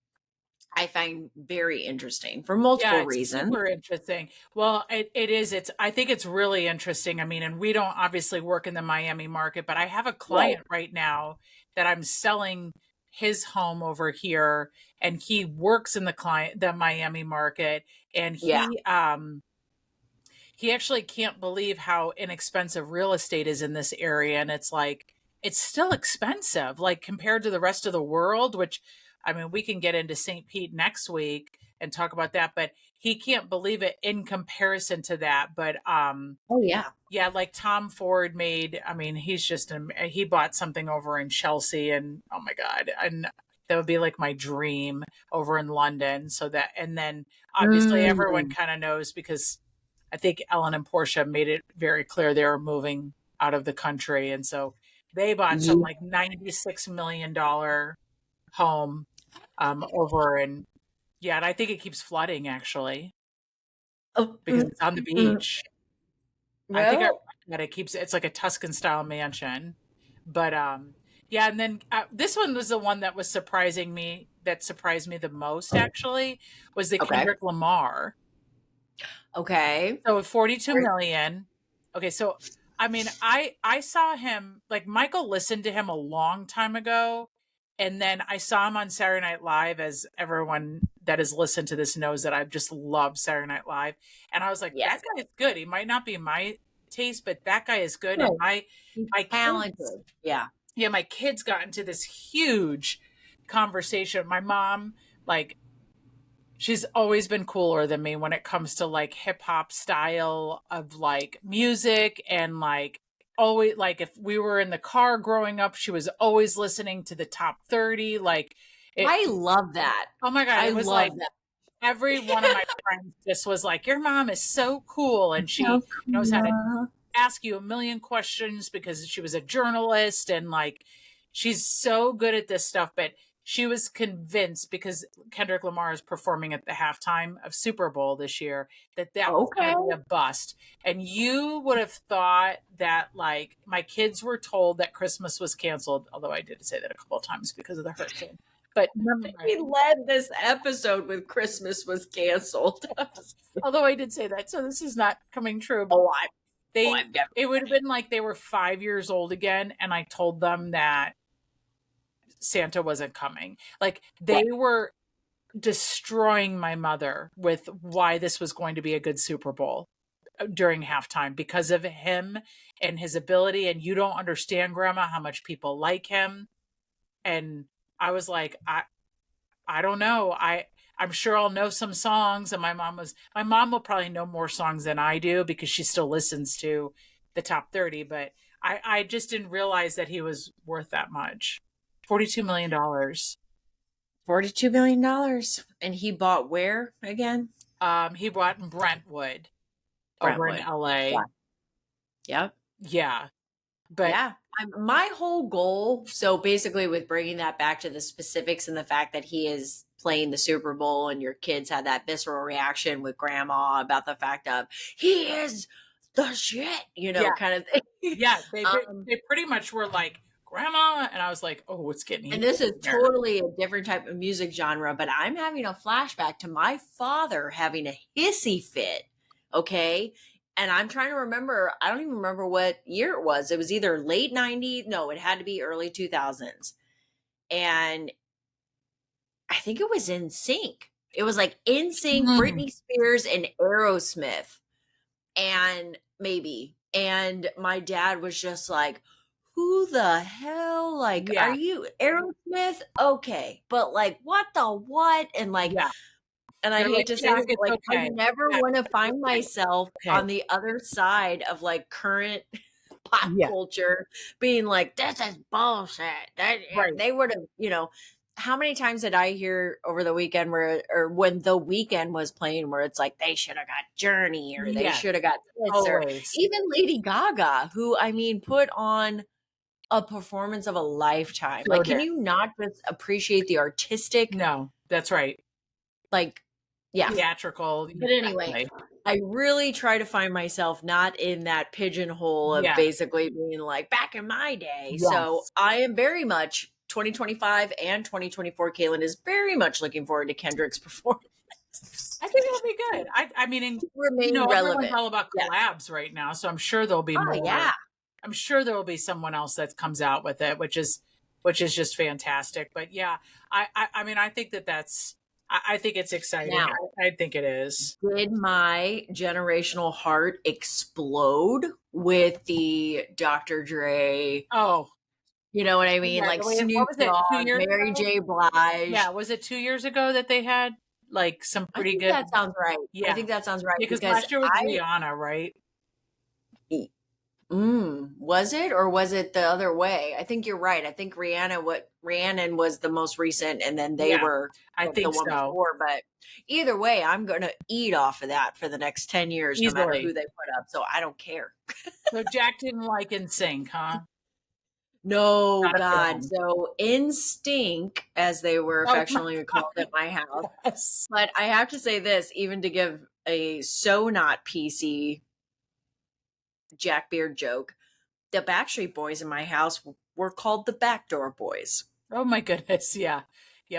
I find very interesting for Yeah, multiple it's reasons. super interesting. Well, it is. I think it's really interesting. I mean, and we don't obviously work in the Miami market, but I have a Right. client right now that I'm selling his home over here, and he works in the Miami market, and Yeah. he actually can't believe how inexpensive real estate is in this area. And it's like, it's still expensive, like compared to the rest of the world, which I mean, we can get into St. Pete next week and talk about that, but he can't believe it in comparison to that. But Oh, yeah. yeah, like Tom Ford made, I mean, he bought something over in Chelsea, and oh my God. And that would be like my dream over in London. And then obviously everyone Mm. kind of knows because I think Ellen and Portia made it very clear they were moving out of the country. And so they bought some You like $96 million home over in, yeah, and I think it keeps flooding actually oh, because it's on the beach. I think I read well, that it's like a Tuscan style mansion. But yeah, and then this one was the one that surprised me the most actually was the okay. Kendrick Lamar. Okay. So 42 million. Okay, so I mean, I saw him like Michael listened to him a long time ago, and then I saw him on Saturday Night Live, as everyone that has listened to this knows that I've just loved Saturday Night Live. And I was like, that Yes. guy is good. He might not be my taste, but that guy is good. And Right. He's my kids, talented. Yeah. yeah, my kids got into this huge conversation. My mom, like, she's always been cooler than me when it comes to like hip hop style of like music, and like always like if we were in the car growing up, she was always listening to the top 30 like it. I love that. Oh my God, I it was like love that. every one of my friends just was like, your mom is so cool, and she So knows how to cool. ask you a million questions because she was a journalist, and like she's so good at this stuff. But she was convinced because Kendrick Lamar is performing at the halftime of Super Bowl this year that was going Okay. to be a bust. And you would have thought that, like, my kids were told that Christmas was canceled, although I did say that a couple of times because of the hurricane. But We led this episode with Christmas was canceled. although I did say that, so this is not coming true. Oh, They I'm definitely. it would have been like they were 5 years old again, and I told them that Santa wasn't coming. Like they were destroying my mother with why this was going to be a good Super Bowl during halftime because of him and his ability. And you don't understand, Grandma, how much people like him. And I was like, I don't know. I'm sure I'll know some songs. And my mom will probably know more songs than I do because she still listens to the top 30. But I just didn't realize that he was worth that much. $42 million. $42 million. And he bought where again? He bought in Brentwood over in LA. Yeah. Yep. Yeah. But yeah, my whole goal. So basically, with bringing that back to the specifics and the fact that he is playing the Super Bowl, and your kids had that visceral reaction with Grandma about the fact of he is the shit, kind of thing. Yeah, they pretty much were like, Grandma, and I was like, oh, it's getting and this is totally a different type of music genre, but I'm having a flashback to my father having a hissy fit. Okay. And I'm trying to remember, I don't even remember what year it was. It was either late 90s. No, it had to be early 2000s. And I think it was NSYNC. It was like NSYNC, Britney Spears, and Aerosmith. And maybe. And my dad was just like, who the hell? Like, are you Aerosmith? Okay. But like, what the what? And like, and I hate to say this, but like, I never want to find myself on the other side of like current pop culture being like, this is bullshit. That if they would have, how many times did I hear over the weekend or when The Weekend was playing where it's like they should have got Journey or they should have got this or even Lady Gaga, who I mean put on a performance of a lifetime. Like, can you not just appreciate the artistic? No, that's right. Like, yeah, theatrical. But anyway, I really try to find myself not in that pigeonhole of basically being like back in my day. So I am very much 2025 and 2024. Kaylin is very much looking forward to Kendrick's performance. I think it'll be good. I mean, remain relevant. Everyone's all about collabs right now, so I'm sure there'll be more. Yeah. I'm sure there will be someone else that comes out with it, which is just fantastic. But yeah, I mean, I think that's. I think it's exciting. Now, I think it is. Did my generational heart explode with the Dr. Dre? Oh, you know what I mean? Like Snoop Dogg, Mary J. Blige. Yeah, was it 2 years ago that they had like some pretty good? That sounds right. Yeah, I think that sounds right because last year was Rihanna, right? Was it or was it the other way? I think you're right. I think Rhiannon was the most recent, and then they were I think the one before. But either way, I'm going to eat off of that for the next 10 years, no matter who they put up. So I don't care. So Jack didn't like NSYNC, huh? No, God. So NSYNC, as they were affectionately called at my house. Yes. But I have to say this, even to give a so not PC Jack Beaird joke, the Backstreet Boys in my house were called the Backdoor Boys. Oh my goodness. Yeah.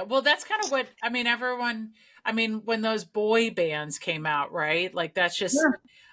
Well, that's kind of what, I mean, when those boy bands came out, right? Like that's just,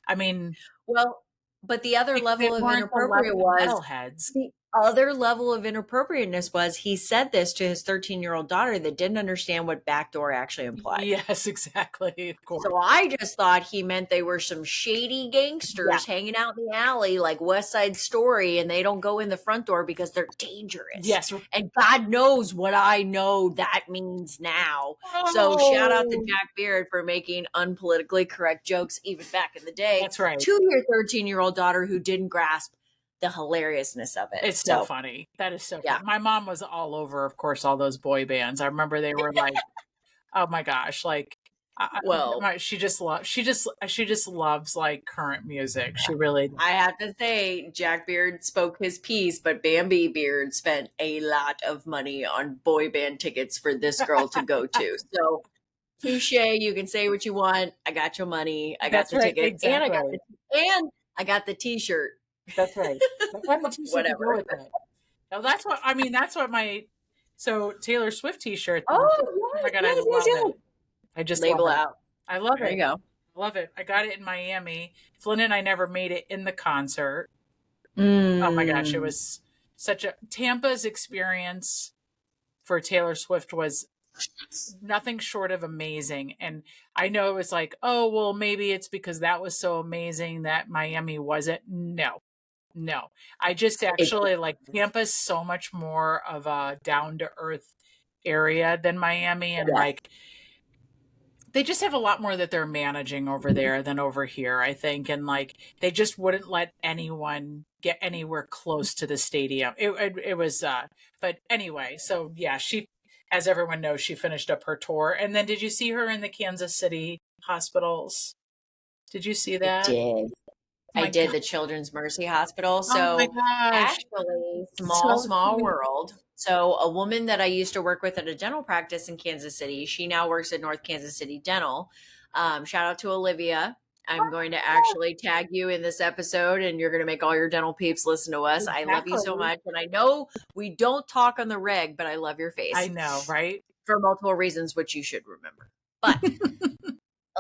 I mean. Well, but the other level of inappropriate was the other level of inappropriateness was he said this to his 13-year-old daughter that didn't understand what backdoor actually implied. Yes, exactly. Of course. So I just thought he meant they were some shady gangsters hanging out in the alley like West Side Story, and they don't go in the front door because they're dangerous. Yes. And God knows what I know that means now. So shout out to Jack Beaird for making unpolitically correct jokes even back in the day. That's right. To your 13-year-old daughter who didn't grasp the hilariousness of it. It's so funny. That is so funny. My mom was all over, of course, all those boy bands. I remember they were like, oh my gosh, like Well, She just loves like current music. She really does. I have to say, Jack Beard spoke his piece, but Bambi Beard spent a lot of money on boy band tickets for this girl to go to. So, touche, you can say what you want. I got your money. I got That's the right. ticket, Exactly. and I got the T-shirt. That's right. That's why the t-shirt to go Whatever. with it. Now that's what my so Taylor Swift t-shirt. Oh Oh my yes, god, I yes, yes, love yes. it. I just love Label it. out. I love There it. you go. Love it. I got it in Miami. Flynn and I never made it in the concert. Oh my gosh, it Mm. was such a Tampa's experience for Taylor Swift was nothing short of amazing. And I know it was like, oh, well, maybe it's because that was so amazing that Miami wasn't. No, no. I just It, actually like Tampa's so much more of a down to earth area than Miami. And yeah. like, they just have a lot more that they're managing over there than over here, I think. And like, they just wouldn't let anyone get anywhere close to the stadium. It was, but anyway, so yeah, she, as everyone knows, she finished up her tour. And then did you see her in the Kansas City hospitals? Did you see I that? did. Oh I my did God. the Children's Mercy Hospital. Oh my So, gosh. actually, small, So small sweet. world. So, a woman that I used to work with at a dental practice in Kansas City, she now works at North Kansas City Dental. Shout out to Olivia. I'm going to actually tag you in this episode, and you're going to make all your dental peeps listen to us. I love you so Exactly. much. And I know we don't talk on the reg, but I love your I face know, right? for multiple reasons, which you should remember. But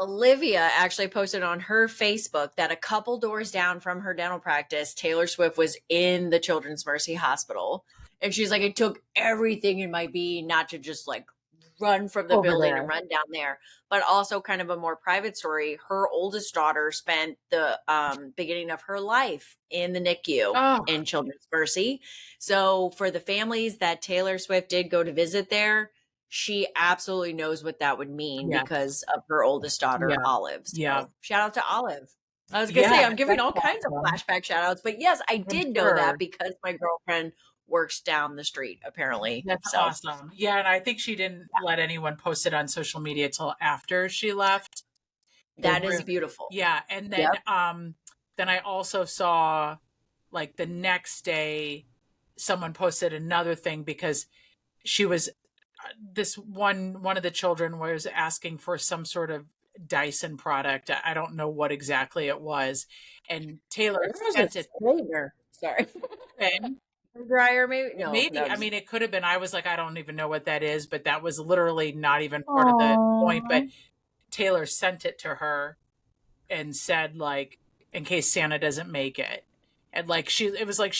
Olivia actually posted on her Facebook that a couple doors down from her dental practice, Taylor Swift was in the Children's Mercy Hospital. And she's like, it took everything in my being not to just like run from the Over building and there. run down there. But also, kind of a more private story, her oldest daughter spent the beginning of her life in the NICU Oh, in Children's Mercy. So, for the families that Taylor Swift did go to visit there, she absolutely knows what that would mean yeah. because of her oldest daughter, Yeah. Olive. Yeah. So shout out to Olive. I was gonna say Yeah. I'm giving That's all kinds of awesome. flashback shout outs, but yes, I I'm did know that sure. because my girlfriend works down the street, apparently. That's So awesome. Yeah, and I think she didn't let anyone post it on social media till after she left. They that is were, beautiful. yeah, and Yep. then I also saw like the next day someone posted another thing because she was this one of the children was asking for some sort of Dyson product. I don't know what exactly it was, and Taylor There's a sent it. straightener. Sorry. In. Dryer, maybe? No, Maybe. no. I Just... mean, it could have been. I was like, I don't even know what that is, but that was literally not even part of the point. Aww. But Taylor sent it to her and said, like, in case Santa doesn't make it. And like it was like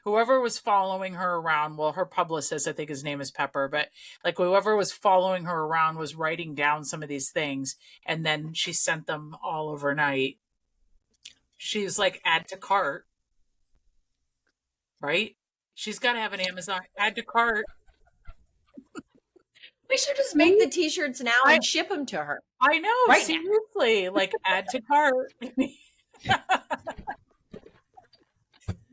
whoever was following her around, well, her publicist, I think his name is Pepper, but like whoever was following her around was writing down some of these things and then she sent them all overnight. She was like, add to cart, right? She's got to have an Amazon add to cart. We should just make Right? the t-shirts now I and ship them to her I know, right now. seriously, like add to cart.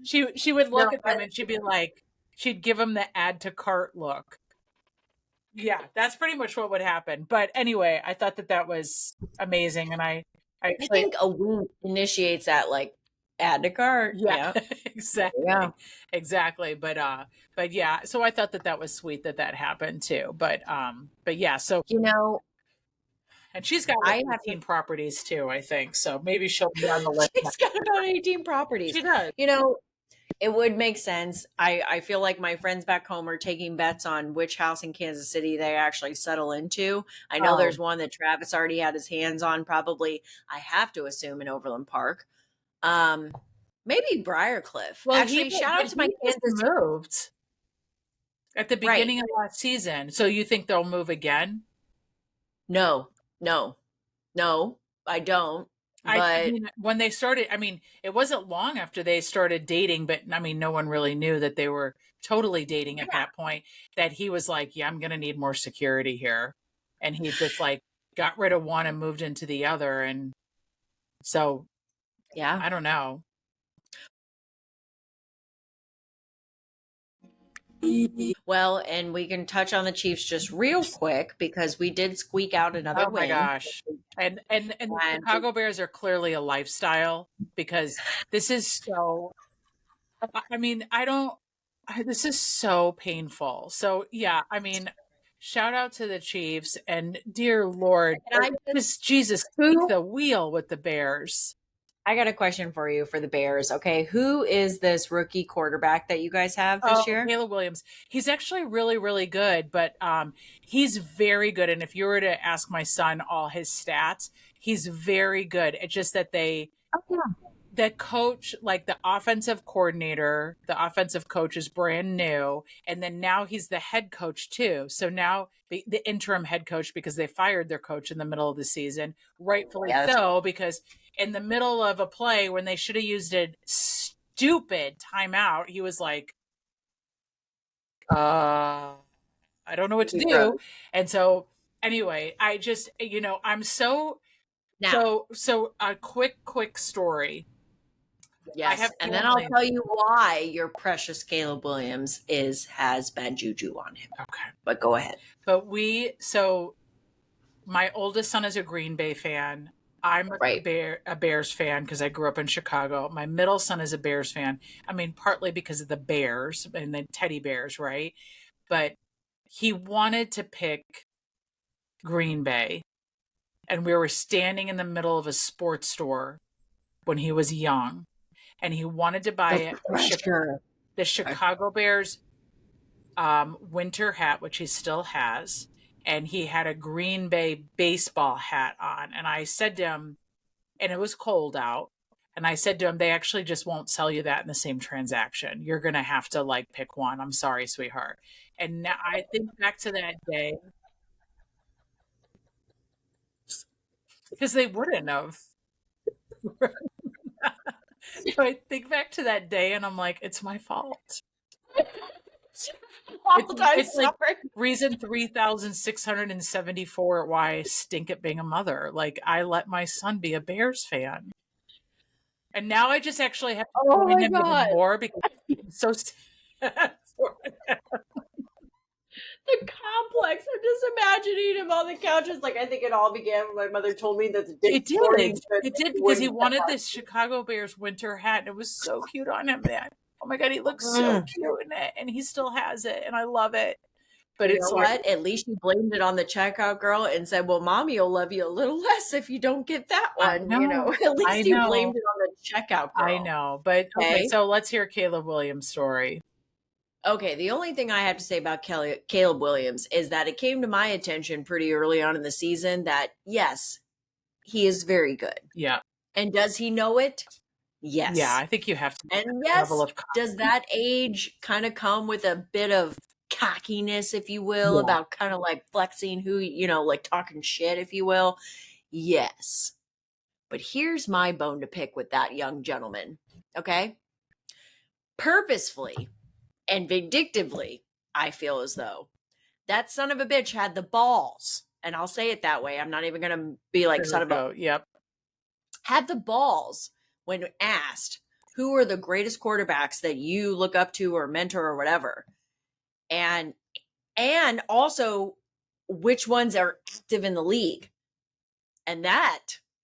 She would No, look at them and she'd be like, she'd give them the add to cart look. Yeah, that's pretty much what would happen. But anyway, I thought that that was amazing, and I I actually, think a wink initiates that, like, add to cart. yeah, Yeah. Yeah. exactly, exactly. But yeah, so I thought that that was sweet that that happened too. But yeah, so You know, and she's got like I have to 18 properties too, I think. So maybe she'll be on the list she's next got year. about 18 properties. She does. You know, it would make sense. I feel like my friends back home are taking bets on which house in Kansas City they actually settle into. I know Oh, there's one that Travis already had his hands on, probably, I have to assume, in Overland Park. Um, maybe Briarcliff. well, Actually, shout out to my he just Kansas City. moved at the Right. beginning of last season. So you think they'll move again? No, no, no, I don't. I But mean, when they started, I mean, it wasn't long after they started dating, but I mean, no one really knew that they were totally dating at yeah, that point. That he was like, "Yeah, I'm going to need more security here," and he just like got rid of one and moved into the other, and so yeah. I don't know. Well, and we can touch on the Chiefs just real quick because we did squeak out another Oh my win. gosh. And the And Chicago Bears are clearly a lifestyle because this is so I mean, this is so painful. So yeah, I mean, shout out to the Chiefs and dear Lord, can I just Jesus, take who the wheel with the Bears. I got a question for you for the Bears. Okay, who is this rookie quarterback that you guys have this Oh, year? Caleb Williams. He's actually really, really good, but he's very good. And if you were to ask my son all his stats, he's very good. It's just that Oh, yeah. the coach, like the offensive coordinator, the offensive coach is brand new. And then now he's the head coach too. So now the interim head coach, because they fired their coach in the middle of the season, rightfully Yeah, so, because in the middle of a play when they should have used a stupid timeout, he was like, I don't know what to he do. froze. And so anyway, I just, I'm Now, so a quick story. I yes, have and then I'll family. tell you why your precious Caleb Williams has bad juju on him. Okay. But go ahead. But my oldest son is a Green Bay fan. I'm Right. a Bears fan because I grew up in Chicago. My middle son is a Bears fan. I mean, partly because of the Bears and the teddy bears, right? But he wanted to pick Green Bay, and we were standing in the middle of a sports store when he was young, and he wanted to buy The pressure. the Chicago Bears winter hat, which he still has, and he had a Green Bay baseball hat on. And I said to him, and it was cold out, and I said to him, they actually just won't sell you that in the same transaction. You're going to have to like pick one. I'm sorry, sweetheart. And now I think back to that day because they wouldn't have. So I think back to that day and I'm like, it's my fault. I'm It's like sorry. reason 3,674 why I stink at being a mother. Like I let my son be a Bears fan. And now I just actually have to Oh join my him even god. more because I'm so sad for him. The complex. I'm just imagining him on the couches. Like I think it all began when my mother told me that the It sporting did. goods It did because he wouldn't wanted this Chicago Bears winter hat and it was so cute on him, man. Oh my God, he looks so Mm. cute in it and he still has it and I love it. But You it's know like, what? At least you blamed it on the checkout girl and said, "Well, mommy will love you a little less if you don't get that I one." You know, know. at I least you know. blamed it on the checkout I girl. know. But okay, Okay. so let's hear Caleb Williams' story. Okay. The only thing I have to say about Caleb Williams is that it came to my attention pretty early on in the season that yes, he is very good. Yeah. And does he know it? Yeah, Yes. I think you have to have And that level yes, of does that age kind of come with a bit of cockiness, if you will, yeah. about kind of like flexing who, like talking shit, if you will? Yes. But here's my bone to pick with that young gentleman. Okay. Purposefully and vindictively, I feel as though that son of a bitch had the balls. And I'll say it that way. I'm not even going to be like son of a Sugarcoat. Yep. had the balls when asked who are the greatest quarterbacks that you look up to or mentor or whatever, and also which ones are active in the league. And that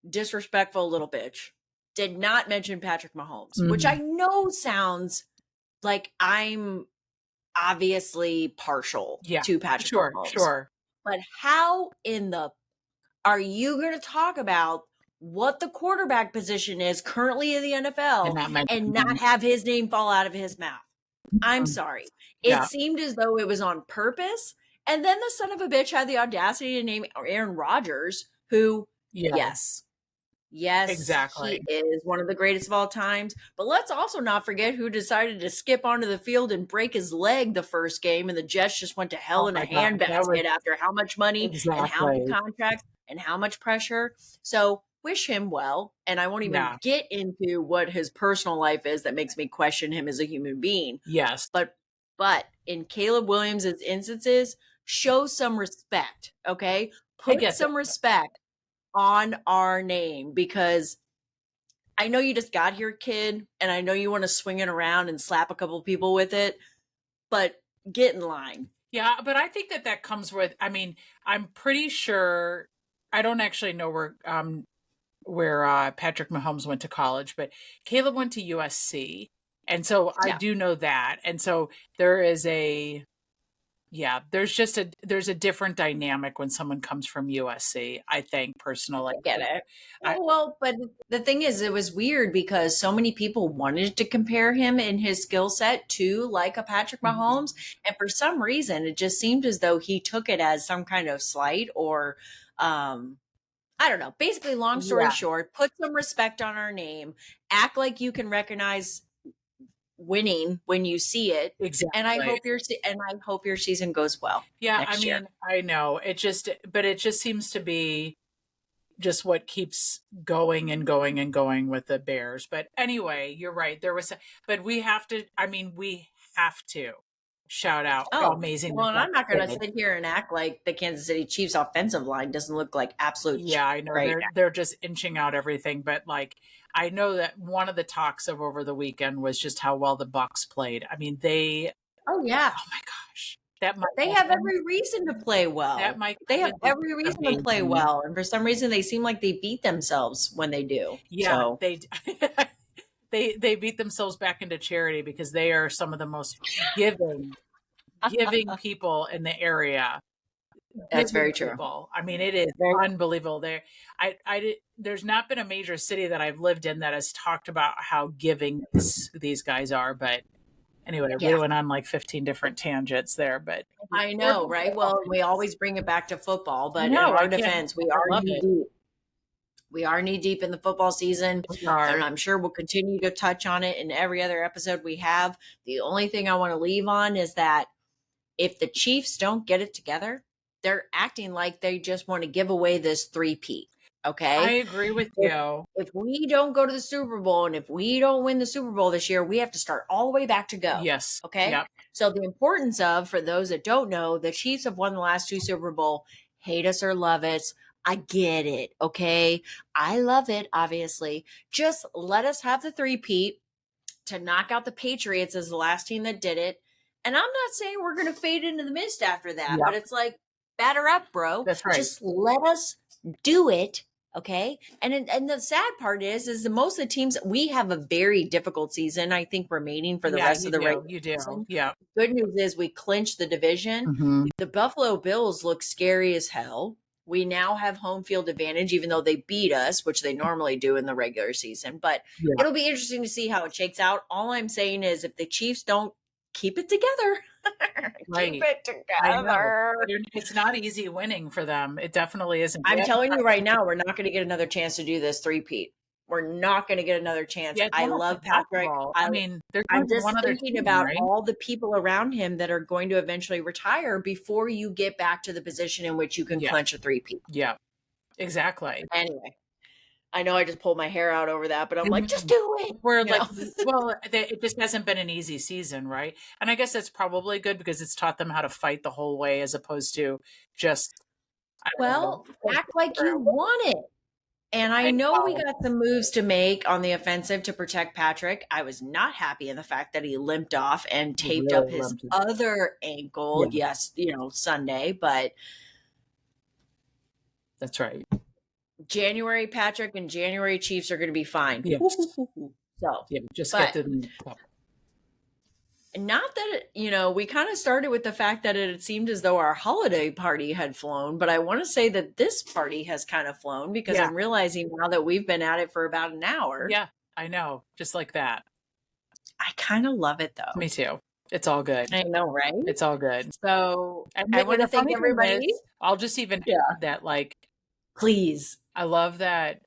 disrespectful little bitch did not mention Patrick Mahomes, which I Mhm. know sounds like I'm obviously partial Yeah. to Patrick Sure. Mahomes. Sure. But how in the are you going to talk about what the quarterback position is currently in the And NFL not mention and not him. have his name fall out of his mouth? I'm Mm. sorry. It Yeah. seemed as though it was on purpose. And then the son of a bitch had the audacity to name Aaron Rodgers, who, Yeah. yes, yes, he Exactly. is one of the greatest of all times. But let's also not forget who decided to skip onto the field and break his leg the first game, and the Jets just went to hell Oh in a my God. That was handbasket after how much money and how many exactly. contracts and how much pressure. So wish him well. And I won't even Yeah. get into what his personal life is that makes me question him as a human being. Yes. But in Caleb Williams's instances, show some respect, okay? I Put get that. some respect on our name because I know you just got here, kid, and I know you want to swing it around and slap a couple people with it, but get in line. Yeah, but I think that that comes with, I mean, I'm pretty sure, I don't actually know where Patrick Mahomes went to college, but Caleb went to USC. And so I Yeah, do know that. And so there is a, yeah, there's a different dynamic when someone comes from USC, I think personally. I get it. I, Well, but the thing is, it was weird because so many people wanted to compare him in his skill set to like a Patrick Mhm. Mahomes. And for some reason, it just seemed as though he took it as some kind of slight or, I don't know. Basically, long story Yeah, short, put some respect on our name, act like you can recognize winning when you see it. And I exactly. hope your season goes well Yeah, I next year. mean, I know but it just seems to be just what keeps going and going and going with the Bears. But anyway, you're right. But we have to, I mean, we have to shout out how Oh, amazing the well, and I'm Bucks not going to did. sit here and act like the Kansas City Chiefs offensive line doesn't look like absolute Yeah, I know right. they're just inching out everything, but like I know that one of the talks of over the weekend was just how well the Bucks played. I mean, Oh yeah, oh my gosh, that Mike they have Evans, every reason to play that well. Mike They have Evans is every reason to play amazing. well, and for some reason, they seem like they beat themselves when they do. Yeah, So they beat themselves back into charity because they are some of the most giving people in the area. that's Giving very true. people. I mean, it is Very, unbelievable. There's not been a major city that I've lived in that has talked about how giving these guys are. But anyway, we yeah, went on like 15 different tangents there. But I we're know, both right? Well, we always bring it back to football, I but in know. I our can't. defense, we I are love knee it. deep. We are knee deep in the football season, We and are. I'm sure we'll continue to touch on it in every other episode we have. The only thing I want to leave on is that if the Chiefs don't get it together, they're acting like they just want to give away this three-peat. I Okay. agree with If, you. if we don't go to the Super Bowl and if we don't win the Super Bowl this year, we have to start all the way back to go. Yes. Okay. Yep. So the importance of, for those that don't know, the Chiefs have won the last two Super Bowl, hate us or love us. I get it. Okay. I love it, obviously. Just let us have the three-peat to knock out the Patriots as the last team that did it. And I'm not saying we're going to fade into the mist after that, but Yep. it's like, batter up, bro. That's right. Just let us do it. Okay. And the sad part is that most of the teams, we have a very difficult season, I think, remaining for the Yeah, rest you of the do. regular You do. season. Yeah. Good news is we clinched the division. Hmm. The Buffalo Bills look scary as hell. We now have home field advantage, even though they beat us, which they normally do in the regular season. But Yeah. it'll be interesting to see how it shakes out. All I'm saying is if the Chiefs don't keep it together, keep Right. it I know. together. It's not easy winning for them. It definitely isn't. I'm Yeah. telling you right now, we're not going to get another chance to do this three-peat. We're not going to get another chance. Yeah, it's I almost love Patrick. impossible. I mean, there's I'm only just one other thinking team, about right? all the people around him that are going to eventually retire before you get back to the position in which you can Yeah. clinch a three-peat. Yeah. Exactly. Anyway, I know I just pulled my hair out over that, but I'm I like, just know. do it. We're You like, know? well, it just hasn't been an easy season, right? And I guess that's probably good because it's taught them how to fight the whole way as opposed to just, I don't know. Well, act like you want it. And I I know we know. got some moves to make on the offensive to protect Patrick. I was not happy in the fact that he limped off and We taped up really his loved it. other ankle. Yeah, Yes, Sunday, but that's right. January Patrick and January Chiefs are going to be fine. Yes. So, Yeah, just get but to the not that we kind of started with the fact that it seemed as though our holiday party had flown, but I want to say that this party has kind of flown because yeah, I'm realizing now that we've been at it for about an hour. yeah, I know. Just like that. I kind of love it though. Me too. It's all good. I know, right? It's all good. So And I want to the thank funny thing everybody. is, I'll just even Yeah. add that, like, Please. I love that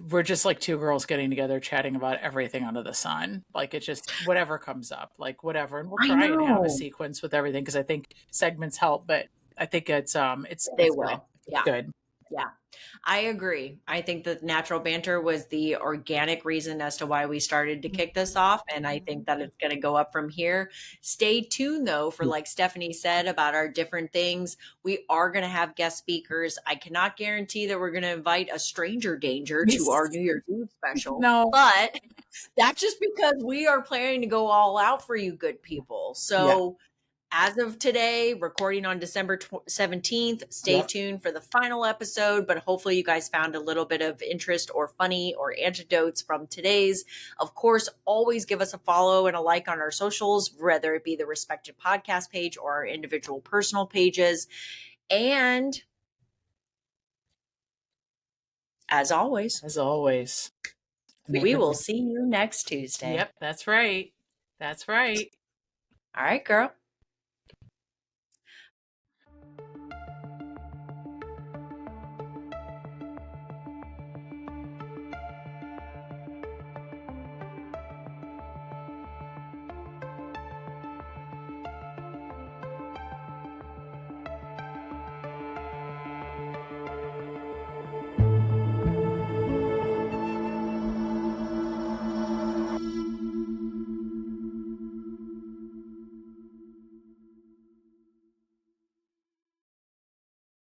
we're just like two girls getting together chatting about everything under the sun. Like it's just whatever comes up, like whatever. And we'll I try and have a know. sequence with everything because I think segments help, but I think it's They good. will. It's Yeah. good. Yeah. I agree. I think that natural banter was the organic reason as to why we started to kick this off. And I think that it's going to go up from here. Stay tuned, though, for like Stephanie said about our different things. We are going to have guest speakers. I cannot guarantee that we're going to invite a stranger danger to our New Year's Eve special. No, But That's just because we are planning to go all out for you good people. Yeah. So as of today, recording on December 17th, stay Yep. tuned for the final episode, but hopefully you guys found a little bit of interest or funny or anecdotes from today's. Of course, always give us a follow and a like on our socials, whether it be the respective podcast page or our individual personal pages. And as always, we will see you next Tuesday. Yep, that's right. That's right. All right, girl.